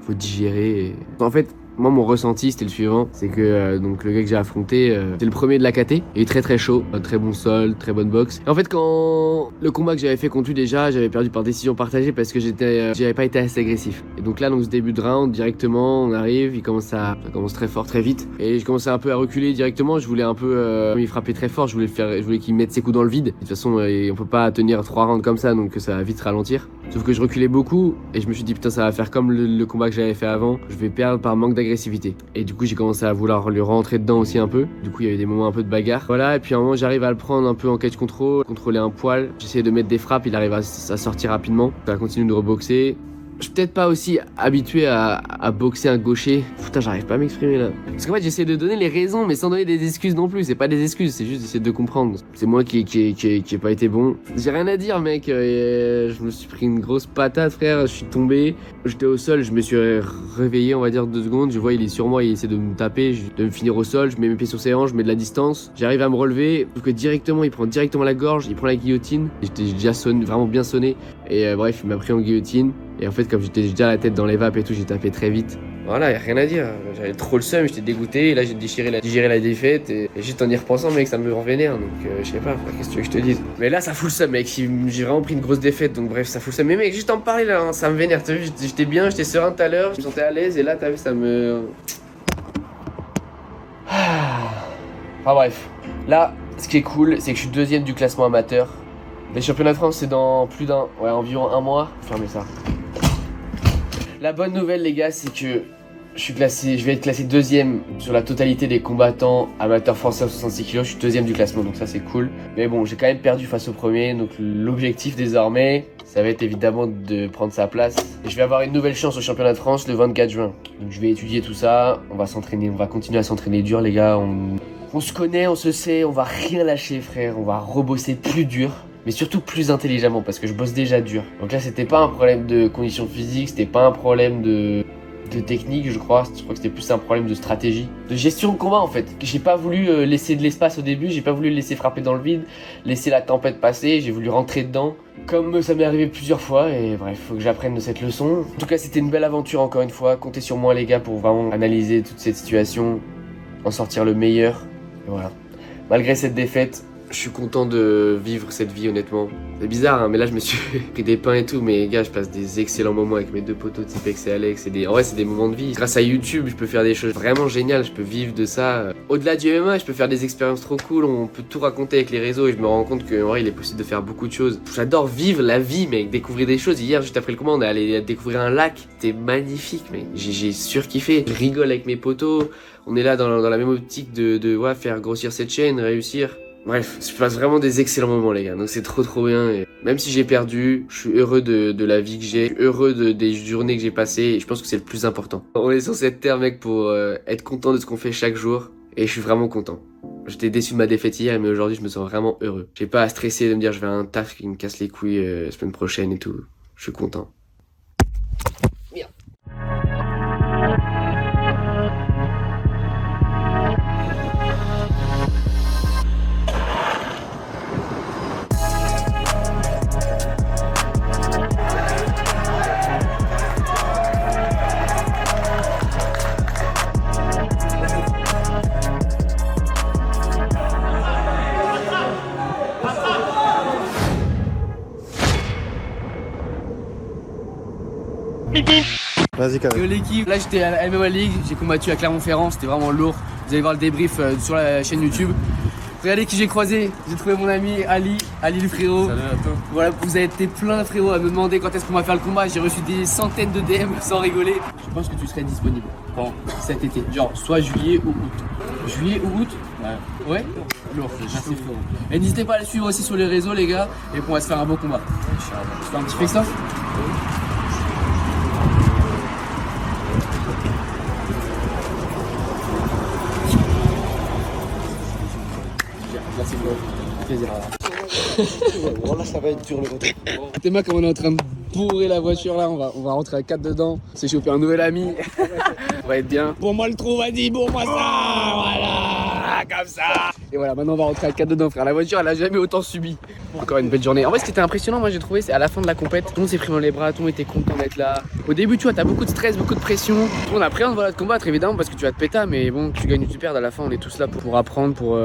S1: faut digérer. Et... En fait, moi mon ressenti c'était le suivant, c'est que donc le gars que j'ai affronté, c'est le premier de la KT, il est très chaud, un très bon sol, très bonne boxe. Et en fait quand le combat que j'avais fait contre lui déjà, j'avais perdu par décision partagée parce que j'avais pas été assez agressif. Et donc là donc ce début de round directement, on arrive, ça commence très fort très vite et je commençais un peu à reculer directement, je voulais un peu il frappait très fort, je voulais qu'il mette ses coups dans le vide. De toute façon on peut pas tenir 3 rounds comme ça donc ça va vite ralentir. Sauf que je reculais beaucoup et je me suis dit putain ça va faire comme le combat que j'avais fait avant, je vais perdre par manque d'agressivité. Et du coup j'ai commencé à vouloir lui rentrer dedans aussi un peu. Du coup il y a eu des moments un peu de bagarre. Voilà, et puis à un moment j'arrive à le prendre un peu en catch control, contrôler un poil. J'essaie de mettre des frappes, il arrive à sortir rapidement. Ça continue de reboxer. Je suis peut-être pas aussi habitué à boxer un gaucher. Putain, j'arrive pas à m'exprimer là. Parce qu'en fait, j'essaie de donner les raisons, mais sans donner des excuses non plus. C'est pas des excuses, c'est juste d'essayer de comprendre. C'est moi qui ai pas été bon. J'ai rien à dire, mec. Je me suis pris une grosse patate, frère. Je suis tombé. J'étais au sol, je me suis réveillé, on va dire 2 secondes. Je vois, il est sur moi, il essaie de me taper, de me finir au sol. Je mets mes pieds sur ses hanches, je mets de la distance. J'arrive à me relever. Sauf que directement, il prend directement la gorge, il prend la guillotine. J'étais déjà vraiment bien sonné. Et bref, il m'a pris en guillotine. Et en fait, comme j'étais déjà la tête dans les vapes et tout, j'ai tapé très vite. Voilà, y a rien à dire. J'avais trop le seum, j'étais dégoûté. Et là, j'ai digéré la défaite. Et juste en y repensant, mec, ça me revénère. Donc, je sais pas, qu'est-ce que tu veux que je te dise. Mais là, ça fout le seum, mec. J'ai vraiment pris une grosse défaite. Donc, bref, ça fout le seum. Mais, mec, juste en parler là, hein, ça me vénère. T'as vu, j'étais bien, j'étais serein tout à l'heure. Je me sentais à l'aise. Et là, t'as vu, ça me. Enfin, bref. Là, ce qui est cool, c'est que je suis 2ème du classement amateur. Les championnats de France, c'est dans environ 1 mois. Fermez ça. La bonne nouvelle, les gars, c'est que je vais être classé 2ème sur la totalité des combattants amateurs français à 66 kg. Je suis 2ème du classement, donc ça c'est cool. Mais bon, j'ai quand même perdu face au premier. Donc l'objectif désormais, ça va être évidemment de prendre sa place. Et je vais avoir une nouvelle chance au championnat de France le 24 juin. Donc je vais étudier tout ça. On va s'entraîner, on va continuer à s'entraîner dur, les gars. On se connaît, on se sait, on va rien lâcher, frère. On va rebosser plus dur. Mais surtout plus intelligemment parce que je bosse déjà dur. Donc là c'était pas un problème de condition physique, c'était pas un problème de de technique, je crois que c'était plus un problème de stratégie, de gestion de combat en fait. J'ai pas voulu laisser de l'espace au début, j'ai pas voulu le laisser frapper dans le vide, laisser la tempête passer, j'ai voulu rentrer dedans, comme ça m'est arrivé plusieurs fois, et bref, faut que j'apprenne de cette leçon. En tout cas, c'était une belle aventure encore une fois, comptez sur moi les gars pour vraiment analyser toute cette situation, en sortir le meilleur, et voilà. Malgré cette défaite, je suis content de vivre cette vie honnêtement. C'est bizarre hein, mais là je me suis pris des pains et tout, mais gars je passe des excellents moments avec mes deux potos Tipex et Alex, en vrai c'est des moments de vie. Grâce à YouTube je peux faire des choses vraiment géniales, je peux vivre de ça. Au-delà du MMA je peux faire des expériences trop cool, on peut tout raconter avec les réseaux et je me rends compte qu'en vrai il est possible de faire beaucoup de choses. J'adore vivre la vie mec, découvrir des choses. Hier juste après le combat on est allé découvrir un lac, c'était magnifique mec, j'ai surkiffé. Je rigole avec mes potos, on est là dans la même optique de ouais, faire grossir cette chaîne, réussir. Bref, je passe vraiment des excellents moments les gars, donc c'est trop bien et même si j'ai perdu, je suis heureux de la vie que j'ai, je suis heureux des journées que j'ai passées et je pense que c'est le plus important. On est sur cette terre mec pour être content de ce qu'on fait chaque jour et je suis vraiment content. J'étais déçu de ma défaite hier mais aujourd'hui je me sens vraiment heureux. J'ai pas à stresser de me dire je vais à un taf qui me casse les couilles la semaine prochaine et tout, je suis content. Merde.
S5: Vas-y, Kevin.
S1: Yo l'équipe, là j'étais à la MMA League, j'ai combattu à Clermont-Ferrand, c'était vraiment lourd. Vous allez voir le débrief sur la chaîne YouTube. Regardez qui j'ai croisé, j'ai trouvé mon ami Ali le frérot. Salut à toi. Voilà, vous avez été plein frérot à me demander quand est-ce qu'on va faire le combat. J'ai reçu des centaines de DM sans rigoler. Je pense que tu serais disponible quand cet été, genre soit juillet ou août. Juillet ou août? Ouais. Ouais. Lourd, merci frérot. Et n'hésitez pas à le suivre aussi sur les réseaux les gars, et qu'on va se faire un bon combat. Tu fais un petit face-off? Merci beaucoup. Plaisir.
S9: Voilà, ça va être dur le retour.
S1: T'es mal comme on est en train de bourrer la voiture là, on va rentrer à 4 dedans. C'est chopé un nouvel ami. On va être bien. Pour moi le trou, vas-y, pour moi ça. Voilà, comme ça. Et voilà, maintenant on va rentrer à 4 dedans frère. La voiture elle a jamais autant subi. Encore une belle journée. En vrai ce qui était impressionnant moi j'ai trouvé c'est à la fin de la compète, tout le monde s'est pris dans les bras, tout le monde était content d'être là. Au début tu vois t'as beaucoup de stress, beaucoup de pression. Tout le monde appréhende voilà, de combattre évidemment parce que tu vas te péter, mais bon tu gagnes ou tu perds, à la fin on est tous là pour apprendre, pour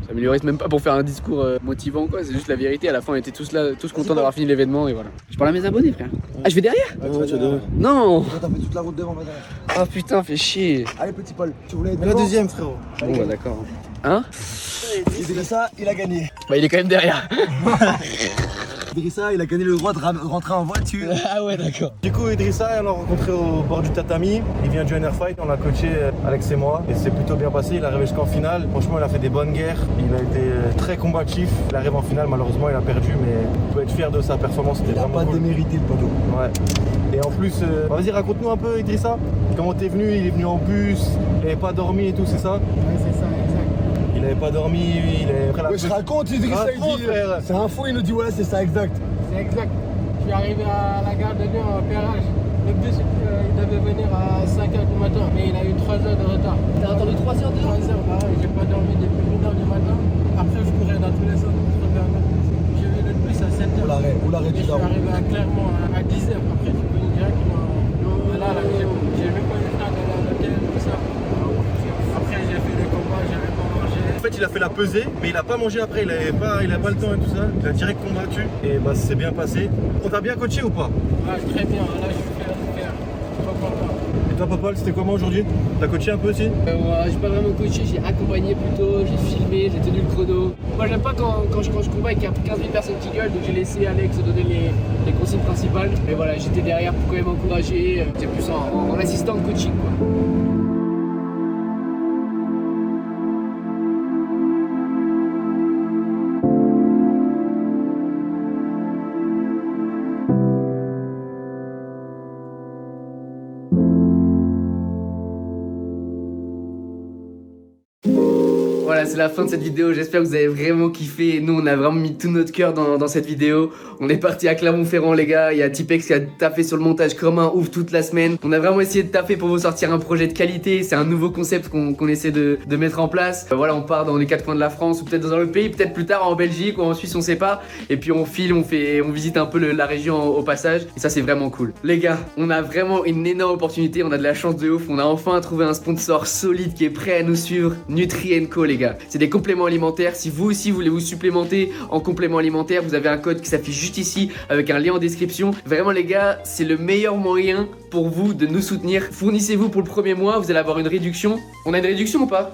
S1: s'améliorer, c'est même pas pour faire un discours motivant quoi, c'est juste la vérité, à la fin on était tous là, tous contents d'avoir fini l'événement et voilà. Je parle à mes abonnés frère. Ah je vais derrière?
S9: Ouais, tu vas devant.
S1: Non.
S9: T'as fait toute la route devant, va derrière.
S1: Ah putain fais chier.
S9: Allez petit Paul, tu voulais être
S5: Le
S9: devant?
S5: deuxième, frérot.
S1: Bon bah d'accord. Hein?
S9: Idrissa, il a gagné.
S1: Bah il est quand même derrière.
S9: Idrissa, il a gagné le droit de rentrer en voiture.
S1: Ah ouais d'accord.
S5: Du coup, Idrissa, on l'a rencontré au bord du tatami. Il vient du NR Fight, on l'a coaché, Alex et moi. Et c'est plutôt bien passé. Il est arrivé jusqu'en finale. Franchement, il a fait des bonnes guerres. Il a été très combatif. Il arrive en finale, malheureusement, il a perdu. Mais il peut être fier de sa performance. C'était
S9: Il a
S5: vraiment
S9: pas
S5: cool.
S9: démérité le poteau.
S5: Ouais. Et en plus, vas-y, raconte-nous un peu, Idrissa. Comment t'es venu? Il est venu en bus. Il n'avait pas dormi et tout, c'est ça?
S8: Ouais, c'est ça, exact.
S5: Il n'avait pas dormi. Il est après la
S9: Ouais, je raconte, Idrissa, il
S5: Raconte,
S9: dit.
S5: frère.
S9: C'est un faux, il nous dit ouais, c'est ça, exact.
S8: C'est exact. Je suis arrivé à la gare de Lyon en pérage. Le bus, il devait venir à 5h du matin, mais il a eu 3 heures de retard.
S1: T'as attendu 3 heures de
S8: 3 heures, bah ouais, j'ai pas dormi depuis 1h du matin. Après, je courais dans tous les sens pour trouver un autre bus. J'ai vu le bus à 7h.
S9: Ou l'arrêt
S8: Et je
S9: du
S8: suis
S9: daron.
S8: arrivé à Clermont à 10h. Après, je suis venu directement. Là, j'ai même pas eu le temps d'aller à l'hôtel, tout ça. Après, j'ai fait le combat, j'avais pas mangé.
S5: En fait, il a fait la pesée, mais il a pas mangé après, il avait pas le temps et tout ça. Il a direct combattu et bah c'est bien passé. On t'a bien coaché ou pas?
S8: Ouais, très bien, là je suis fier. Trop content.
S5: Et toi, Popol, c'était comment aujourd'hui? T'as coaché un peu aussi?
S1: J'ai pas vraiment coaché, j'ai accompagné plutôt, j'ai filmé, j'ai tenu le chrono. Moi j'aime pas quand je combat et qu'il y a 15 000 personnes qui gueulent, donc j'ai laissé Alex donner les consignes principales. Mais voilà, j'étais derrière pour quand même encourager, j'étais plus en assistant de coaching quoi. Voilà, c'est la fin de cette vidéo. J'espère que vous avez vraiment kiffé. Nous, on a vraiment mis tout notre cœur dans cette vidéo. On est parti à Clermont-Ferrand, les gars. Il y a Tipex qui a taffé sur le montage comme un ouf toute la semaine. On a vraiment essayé de taffer pour vous sortir un projet de qualité. C'est un nouveau concept qu'on essaie de mettre en place. Voilà, on part dans les 4 coins de la France ou peut-être dans un autre pays, peut-être plus tard en Belgique ou en Suisse, on sait pas. Et puis on filme, on visite un peu la région au passage. Et ça, c'est vraiment cool. Les gars, on a vraiment une énorme opportunité. On a de la chance de ouf. On a enfin trouvé un sponsor solide qui est prêt à nous suivre. Nutri & Co, les gars. C'est des compléments alimentaires. Si vous aussi voulez vous supplémenter en compléments alimentaires, vous avez un code qui s'affiche juste ici avec un lien en description. Vraiment, les gars, c'est le meilleur moyen pour vous de nous soutenir. Fournissez-vous pour le premier mois. Vous allez avoir une réduction. On a une réduction ou pas?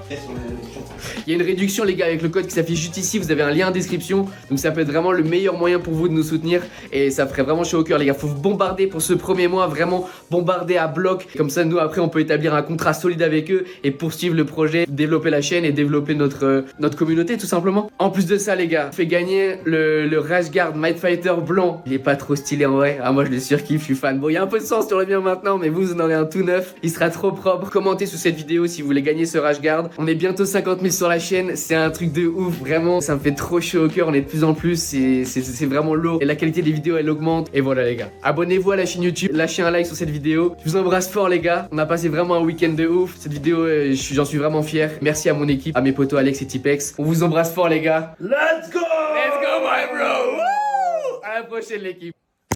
S1: Il y a une réduction, les gars, avec le code qui s'affiche juste ici. Vous avez un lien en description. Donc ça peut être vraiment le meilleur moyen pour vous de nous soutenir. Et ça ferait vraiment chaud au cœur, les gars. Faut vous bombarder pour ce premier mois. Vraiment bombarder à bloc. Comme ça, nous, après, on peut établir un contrat solide avec eux et poursuivre le projet, développer la chaîne et développer notre communauté, tout simplement. En plus de ça, les gars, on fait gagner le Rashguard Might Fighter blanc. Il est pas trop stylé en vrai. Ah, moi, je le surkiffe, je suis fan. Bon, il y a un peu de sens sur le mien maintenant, mais vous en aurez un tout neuf. Il sera trop propre. Commentez sous cette vidéo si vous voulez gagner ce Rashguard. On est bientôt 50 000 sur la chaîne. C'est un truc de ouf. Vraiment, ça me fait trop chaud au cœur. On est de plus en plus. C'est vraiment lourd. Et la qualité des vidéos, elle augmente. Et voilà, les gars. Abonnez-vous à la chaîne YouTube. Lâchez un like sur cette vidéo. Je vous embrasse fort, les gars. On a passé vraiment un week-end de ouf. Cette vidéo, j'en suis vraiment fier. Merci à mon équipe, à mes potos Alex et Tipex. On vous embrasse fort, les gars. Let's go! Let's go, my bro! Woo! À la prochaine, l'équipe.